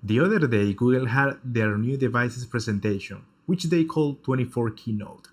The other day, Google had their new devices presentation, which they call 24 Keynote.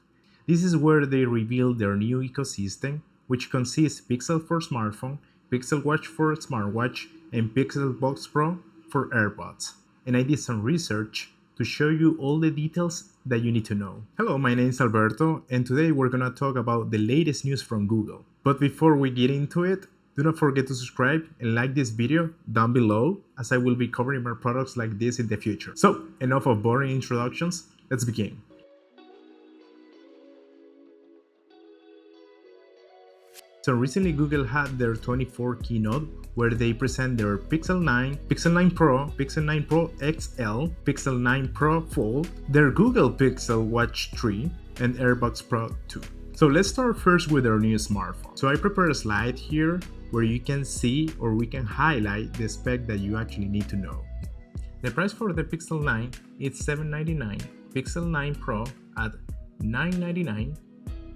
This is where they reveal their new ecosystem, which consists Pixel for smartphone, Pixel Watch for smartwatch, and Pixel Box Pro for AirPods. And I did some research to show you all the details that you need to know. Hello, my name is Alberto, and today we're gonna talk about the latest news from Google. But before we get into it, do not forget to subscribe and like this video down below, as I will be covering more products like this in the future. So, enough of boring introductions, let's begin. So recently Google had their 24 keynote where they present their Pixel 9, Pixel 9 Pro, Pixel 9 Pro XL, Pixel 9 Pro Fold, their Google Pixel Watch 3, and Earbuds Pro 2. So let's start first with their new smartphone. So I prepared a slide here where you can see or we can highlight the spec that you actually need to know. The price for the Pixel 9 is $799, Pixel 9 Pro at $999,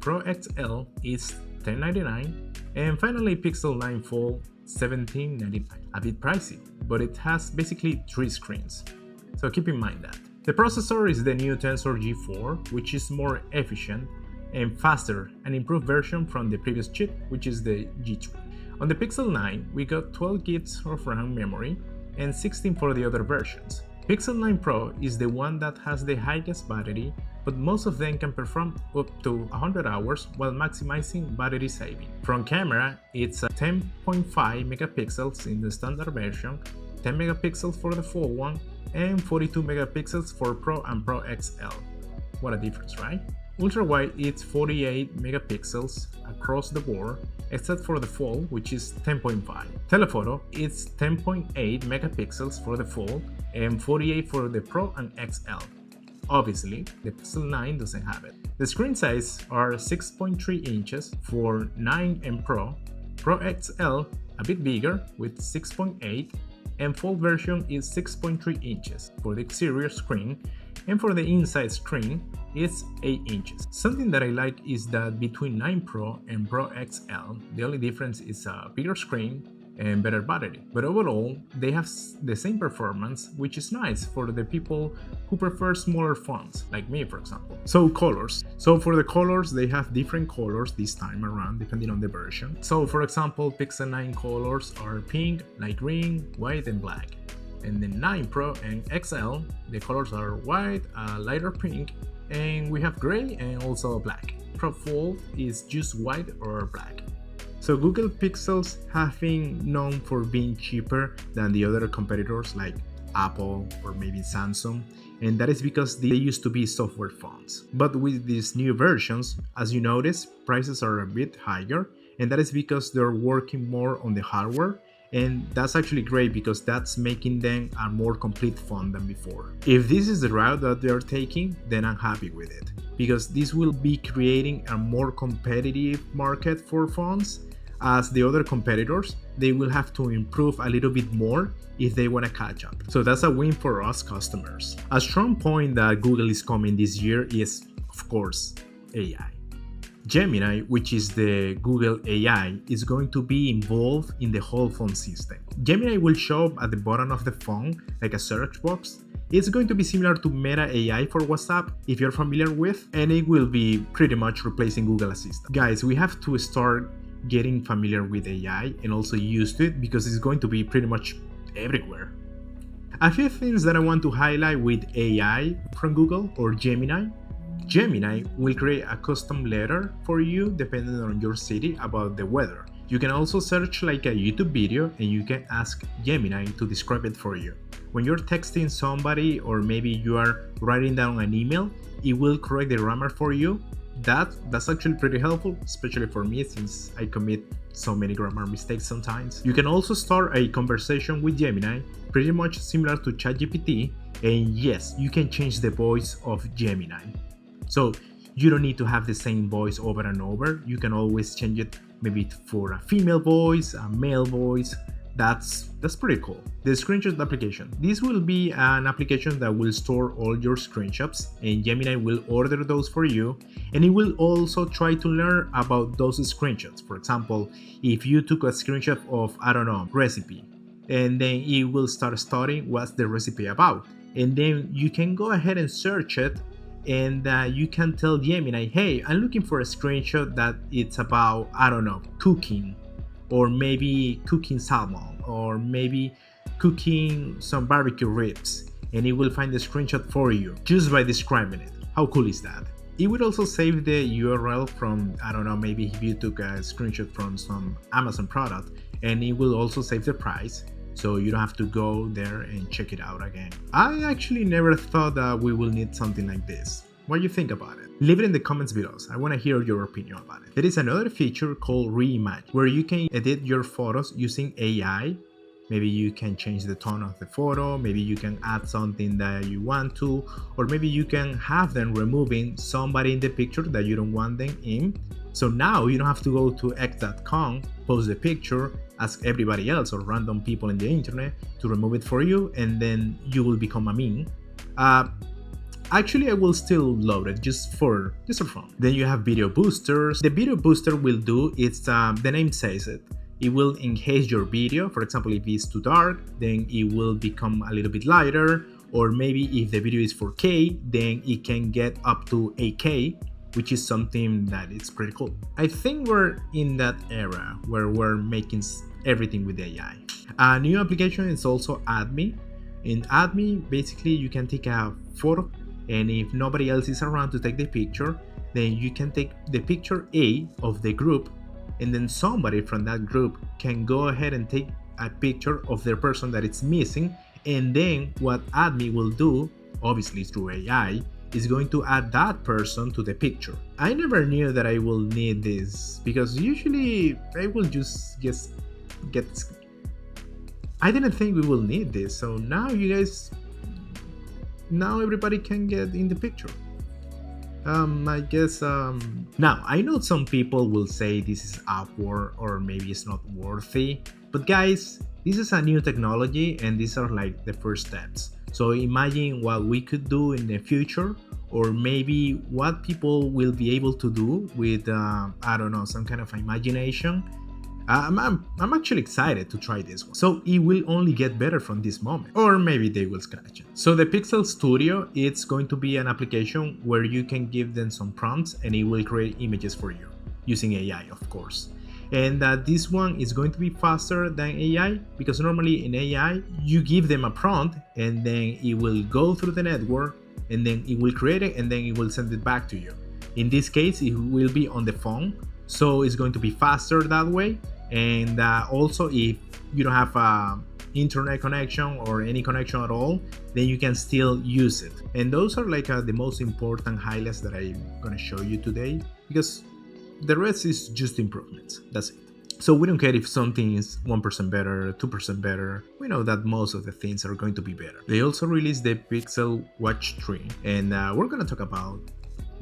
Pro XL is $1099, and finally Pixel 9 Fold $1799. A bit pricey, but it has basically 3 screens, so keep in mind that. The processor is the new Tensor G4, which is more efficient and faster, an improved version from the previous chip, which is the G3. On the Pixel 9, we got 12 GB of RAM memory and 16 for the other versions. Pixel 9 Pro is the one that has the highest battery, but most of them can perform up to 100 hours while maximizing battery saving. Front camera, it's 10.5 megapixels in the standard version, 10 megapixels for the Fold one, and 42 megapixels for Pro and Pro XL. What a difference, right? Ultra wide it's 48 megapixels across the board, except for the Fold, which is 10.5. Telephoto it's 10.8 megapixels for the Fold and 48 for the Pro and XL. Obviously, the Pixel 9 doesn't have it. The screen size are 6.3 inches for 9 and Pro, Pro XL a bit bigger with 6.8, and Fold version is 6.3 inches for the exterior screen, and for the inside screen it's 8 inches. Something that I like is that between 9 Pro and Pro XL, the only difference is a bigger screen and better battery. But overall, they have the same performance, which is nice for the people who prefer smaller fonts, like me for example. So colors. So for the colors, they have different colors this time around depending on the version. So for example, Pixel 9 colors are pink, light green, white and black. And the 9 Pro and XL, the colors are white, lighter pink, and we have gray and also black. Pro Fold is just white or black. So Google Pixels have been known for being cheaper than the other competitors like Apple or maybe Samsung, and that is because they used to be software phones. But with these new versions, as you notice, prices are a bit higher, and that is because they're working more on the hardware, and that's actually great because that's making them a more complete phone than before. If this is the route that they're taking, then I'm happy with it, because this will be creating a more competitive market for phones, as the other competitors, they will have to improve a little bit more if they want to catch up. So that's a win for us customers. A strong point that Google is coming this year is, of course, AI. Gemini, which is the Google AI, is going to be involved in the whole phone system. Gemini will show up at the bottom of the phone like a search box. It's going to be similar to Meta AI for WhatsApp, if you're familiar with, and it will be pretty much replacing Google Assistant. Guys, we have to start getting familiar with AI and also used to it because it's going to be pretty much everywhere. A few things that I want to highlight with AI from Google or Gemini. Gemini will create a custom letter for you depending on your city about the weather. You can also search like a YouTube video and you can ask Gemini to describe it for you. When you're texting somebody or maybe you are writing down an email, it will correct the grammar for you. That's actually pretty helpful, especially for me since I commit so many grammar mistakes sometimes. You can also start a conversation with Gemini, pretty much similar to ChatGPT, and yes, you can change the voice of Gemini. So you don't need to have the same voice over and over. You can always change it maybe for a female voice, a male voice. That's pretty cool. The screenshot application. This will be an application that will store all your screenshots and Gemini will order those for you, and it will also try to learn about those screenshots. For example, if you took a screenshot of, I don't know, recipe, and then it will start studying what's the recipe about. And then you can go ahead and search it, and you can tell Gemini, hey, I'm looking for a screenshot that it's about, I don't know, cooking, or maybe cooking salmon, or maybe cooking some barbecue ribs, and it will find the screenshot for you just by describing it. How cool is that? It would also save the URL from, I don't know, maybe if you took a screenshot from some Amazon product, and it will also save the price, so you don't have to go there and check it out again. I actually never thought that we will need something like this. What do you think about it? Leave it in the comments below. I want to hear your opinion about it. There is another feature called Reimagine, where you can edit your photos using AI. Maybe you can change the tone of the photo, maybe you can add something that you want to, or maybe you can have them removing somebody in the picture that you don't want them in. So now you don't have to go to x.com, post the picture, ask everybody else or random people in the internet to remove it for you, and then you will become a meme. Actually, I will still load it just for fun. Then you have video boosters. The video booster will do, it's the name says it. It will enhance your video. For example, if it's too dark, then it will become a little bit lighter. Or maybe if the video is 4K, then it can get up to 8K, which is something that is pretty cool. I think we're in that era where we're making everything with AI. A new application is also AdMe. In AdMe, basically you can take a photo, and if nobody else is around to take the picture, then you can take the picture A of the group, and then somebody from that group can go ahead and take a picture of their person that it's missing, and then what AdMe will do, obviously through AI, is going to add that person to the picture. I never knew that I will need this, because usually I will just get I didn't think we will need this, so now now everybody can get in the picture. I guess now I know some people will say this is awkward or maybe it's not worthy, but guys, this is a new technology and these are like the first steps. So imagine what we could do in the future, or maybe what people will be able to do with I don't know, some kind of imagination. I'm actually excited to try this one. So it will only get better from this moment, or maybe they will scratch it. So the Pixel Studio, it's going to be an application where you can give them some prompts and it will create images for you using AI, of course. And this one is going to be faster than AI, because normally in AI you give them a prompt and then it will go through the network and then it will create it and then it will send it back to you. In this case it will be on the phone, so it's going to be faster that way. And also if you don't have a internet connection or any connection at all, then you can still use it. And those are like the most important highlights that I'm gonna show you today, because the rest is just improvements. That's it. So we don't care if something is 1% better, 2% better. We know that most of the things are going to be better. They also released the Pixel Watch 3, and we're gonna talk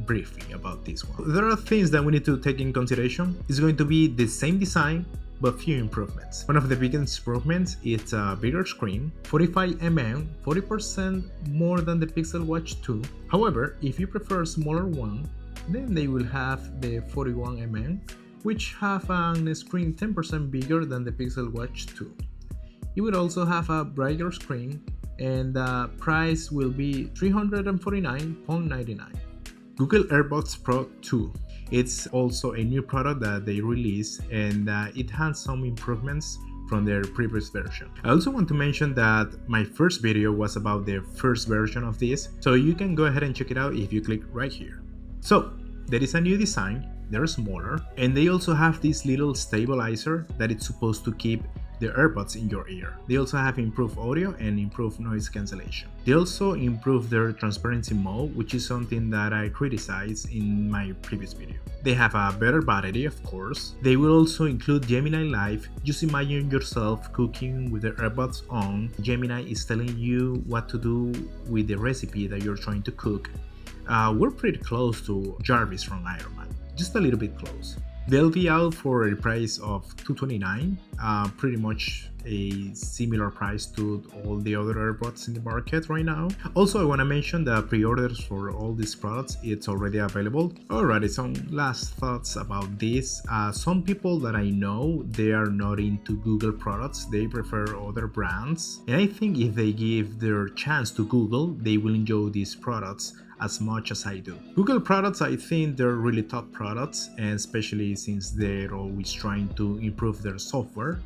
briefly about this one. There are things that we need to take in consideration. It's going to be the same design, but few improvements. One of the biggest improvements is a bigger screen, 45mm, 40% more than the Pixel Watch 2. However, if you prefer a smaller one, then they will have the 41mm, which have a screen 10% bigger than the Pixel Watch 2. It will also have a brighter screen, and the price will be $349.99. Google Earbuds Pro 2. It's also a new product that they released, and it has some improvements from their previous version. I also want to mention that my first video was about the first version of this, so you can go ahead and check it out if you click right here. So there is a new design, they're smaller, and they also have this little stabilizer that it's supposed to keep the earbuds in your ear. They also have improved audio and improved noise cancellation. They also improved their transparency mode, which is something that I criticized in my previous video. They have a better battery, of course. They will also include Gemini Live. Just imagine yourself cooking with the earbuds on. Gemini is telling you what to do with the recipe that you're trying to cook. We're pretty close to Jarvis from Iron Man, just a little bit close. They'll be out for a price of $229, pretty much a similar price to all the other AirPods in the market right now. Also, I want to mention that pre-orders for all these products, it's already available. Alrighty, some last thoughts about this. Some people that I know, they are not into Google products, they prefer other brands, and I think if they give their chance to Google, they will enjoy these products as much as I do. Google products, I think they're really top products, and especially since they're always trying to improve their software,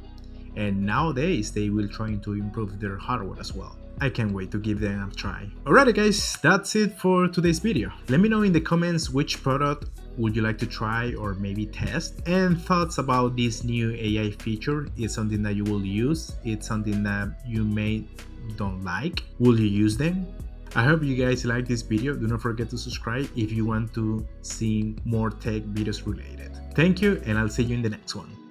and nowadays they will trying to improve their hardware as well. I can't wait to give them a try. Alrighty guys, that's it for today's video. Let me know in the comments which product would you like to try or maybe test, and thoughts about this new AI feature. Is something that you will use? It's something that you may don't like? Will you use them? I hope you guys like this video. Do not forget to subscribe if you want to see more tech videos related. Thank you, and I'll see you in the next one.